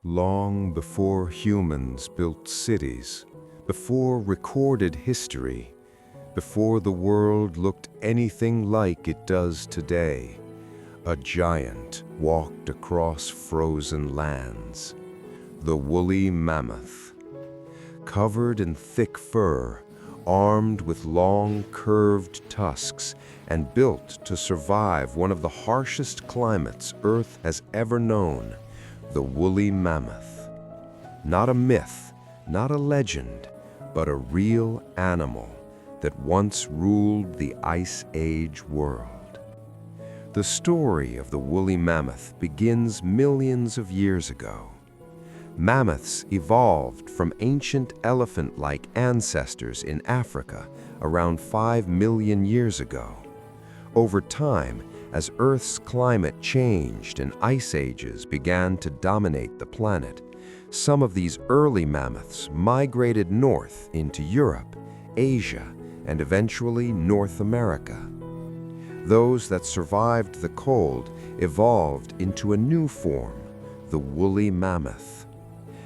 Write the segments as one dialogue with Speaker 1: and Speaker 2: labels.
Speaker 1: Long before humans built cities, before recorded history, before the world looked anything like it does today, a giant walked across frozen lands. The woolly mammoth. Covered in thick fur, armed with long curved tusks, and built to survive one of the harshest climates Earth has ever known, the woolly mammoth. Not a myth, not a legend, but a real animal that once ruled the Ice Age world. The story of the woolly mammoth begins millions of years ago. Mammoths evolved from ancient elephant-like ancestors in Africa around 5 million years ago. Over time, as Earth's climate changed and ice ages began to dominate the planet, some of these early mammoths migrated north into Europe, Asia, and eventually North America. Those that survived the cold evolved into a new form, the woolly mammoth.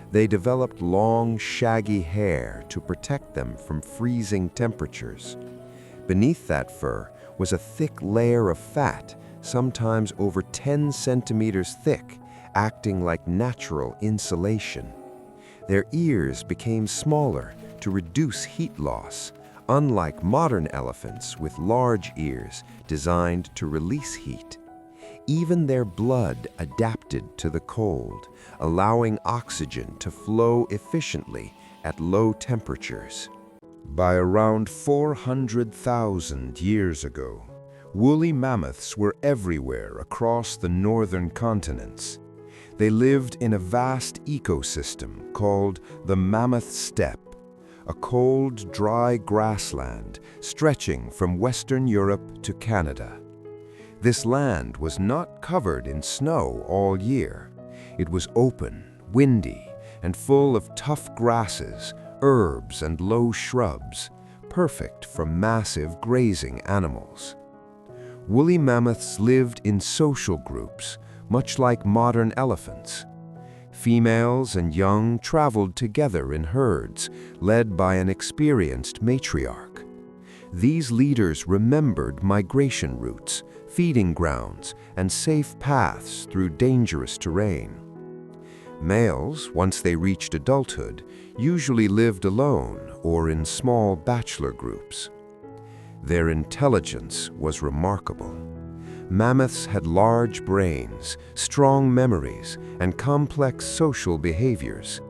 Speaker 1: They developed long, shaggy hair to protect them from freezing temperatures. Beneath that fur was a thick layer of fat, sometimes over 10 centimeters thick, acting like natural insulation. Their ears became smaller to reduce heat loss, unlike modern elephants with large ears designed to release heat. Even their blood adapted to the cold, allowing oxygen to flow efficiently at low temperatures. By around 400,000 years ago, woolly mammoths were everywhere across the northern continents. They lived in a vast ecosystem called the Mammoth Steppe, a cold, dry grassland stretching from Western Europe to Canada. This land was not covered in snow all year. It was open, windy, and full of tough grasses, herbs, and low shrubs, perfect for massive grazing animals. Woolly mammoths lived in social groups, much like modern elephants. Females and young traveled together in herds, led by an experienced matriarch. These leaders remembered migration routes, feeding grounds, and safe paths through dangerous terrain. Males, once they reached adulthood, usually lived alone or in small bachelor groups. Their intelligence was remarkable. Mammoths had large brains, strong memories, and complex social behaviors.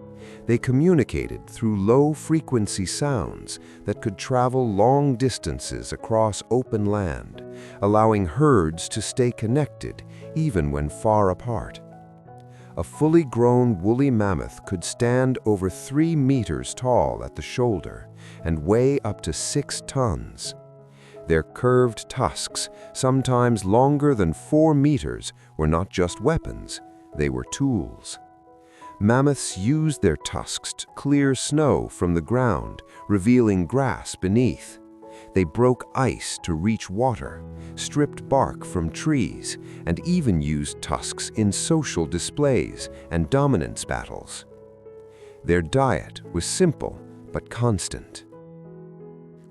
Speaker 1: They communicated through low-frequency sounds that could travel long distances across open land, allowing herds to stay connected even when far apart. A fully grown woolly mammoth could stand over 3 meters tall at the shoulder and weigh up to 6 tons. Their curved tusks, sometimes longer than 4 meters, were not just weapons, they were tools. Mammoths used their tusks to clear snow from the ground, revealing grass beneath. They broke ice to reach water, stripped bark from trees, and even used tusks in social displays and dominance battles. Their diet was simple but constant.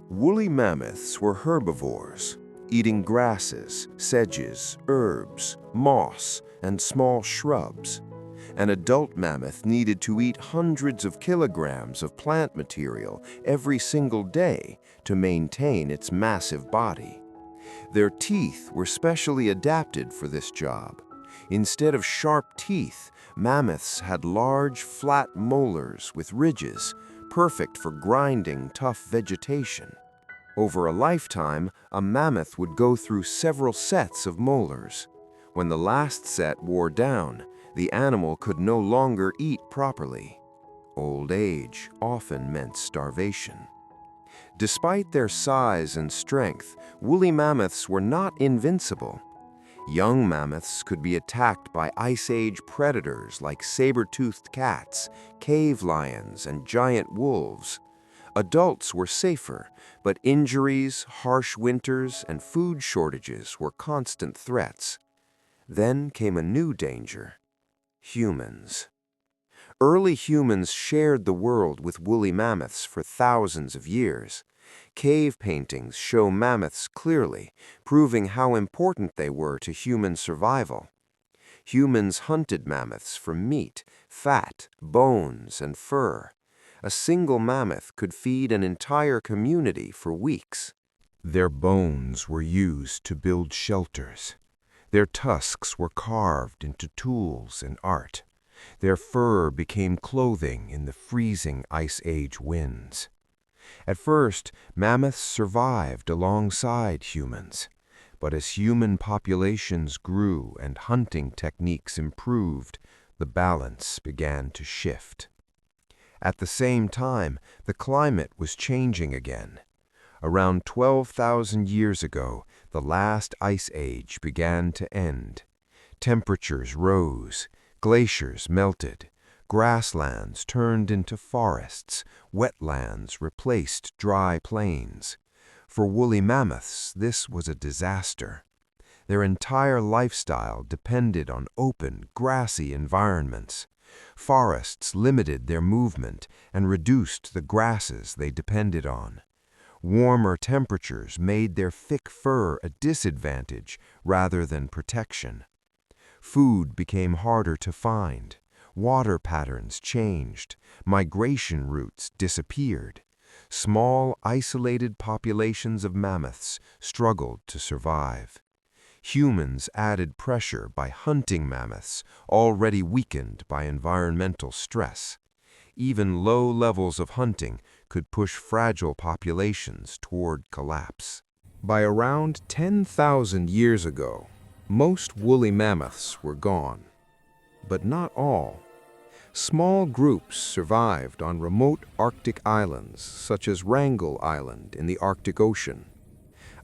Speaker 1: Woolly mammoths were herbivores, eating grasses, sedges, herbs, moss, and small shrubs. An adult mammoth needed to eat hundreds of kilograms of plant material every single day to maintain its massive body. Their teeth were specially adapted for this job. Instead of sharp teeth, mammoths had large, flat molars with ridges, perfect for grinding tough vegetation. Over a lifetime, a mammoth would go through several sets of molars. When the last set wore down, the animal could no longer eat properly. Old age often meant starvation. Despite their size and strength, woolly mammoths were not invincible. Young mammoths could be attacked by Ice Age predators like saber-toothed cats, cave lions, and giant wolves. Adults were safer, but injuries, harsh winters, and food shortages were constant threats. Then came a new danger: humans. Early humans shared the world with woolly mammoths for thousands of years. Cave paintings show mammoths clearly, proving how important they were to human survival. Humans hunted mammoths for meat, fat, bones, and fur. A single mammoth could feed an entire community for weeks. Their bones were used to build shelters. Their tusks were carved into tools and art. Their fur became clothing in the freezing Ice Age winds. At first, mammoths survived alongside humans. But as human populations grew and hunting techniques improved, the balance began to shift. At the same time, the climate was changing again. Around 12,000 years ago, the last ice age began to end. Temperatures rose, glaciers melted, grasslands turned into forests, wetlands replaced dry plains. For woolly mammoths, this was a disaster. Their entire lifestyle depended on open, grassy environments. Forests limited their movement and reduced the grasses they depended on. Warmer temperatures made their thick fur a disadvantage rather than protection. Food became harder to find. Water patterns changed. Migration routes disappeared. Small, isolated populations of mammoths struggled to survive. Humans added pressure by hunting mammoths, already weakened by environmental stress. Even low levels of hunting could push fragile populations toward collapse. By around 10,000 years ago, most woolly mammoths were gone. But not all. Small groups survived on remote Arctic islands, such as Wrangel Island in the Arctic Ocean.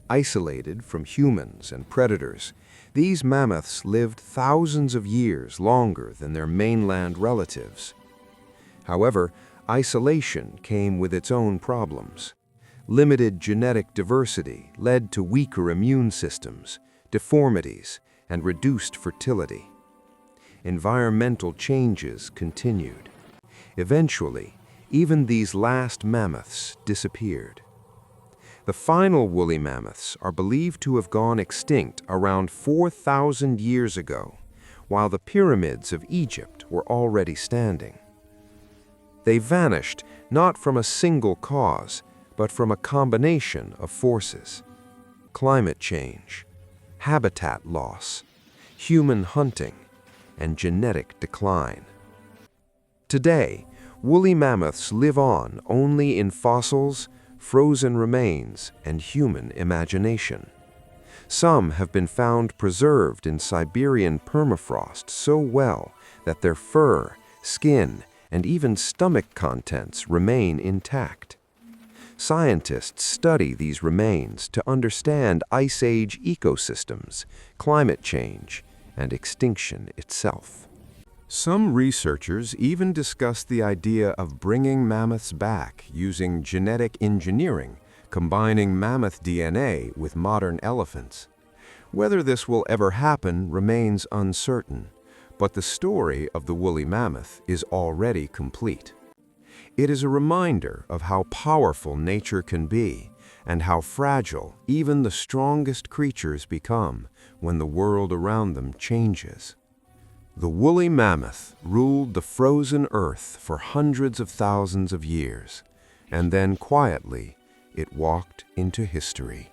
Speaker 1: Isolated from humans and predators, these mammoths lived thousands of years longer than their mainland relatives. However, isolation came with its own problems. Limited genetic diversity led to weaker immune systems, deformities, and reduced fertility. Environmental changes continued. Eventually, even these last mammoths disappeared. The final woolly mammoths are believed to have gone extinct around 4,000 years ago, while the pyramids of Egypt were already standing. They vanished not from a single cause, but from a combination of forces: climate change, habitat loss, human hunting, and genetic decline. Today, woolly mammoths live on only in fossils, frozen remains, and human imagination. Some have been found preserved in Siberian permafrost so well that their fur, skin, and even stomach contents remain intact. Scientists study these remains to understand Ice Age ecosystems, climate change, and extinction itself. Some researchers even discuss the idea of bringing mammoths back using genetic engineering, combining mammoth DNA with modern elephants. Whether this will ever happen remains uncertain, but the story of the woolly mammoth is already complete. It is a reminder of how powerful nature can be and how fragile even the strongest creatures become when the world around them changes. The woolly mammoth ruled the frozen earth for hundreds of thousands of years, and then quietly it walked into history.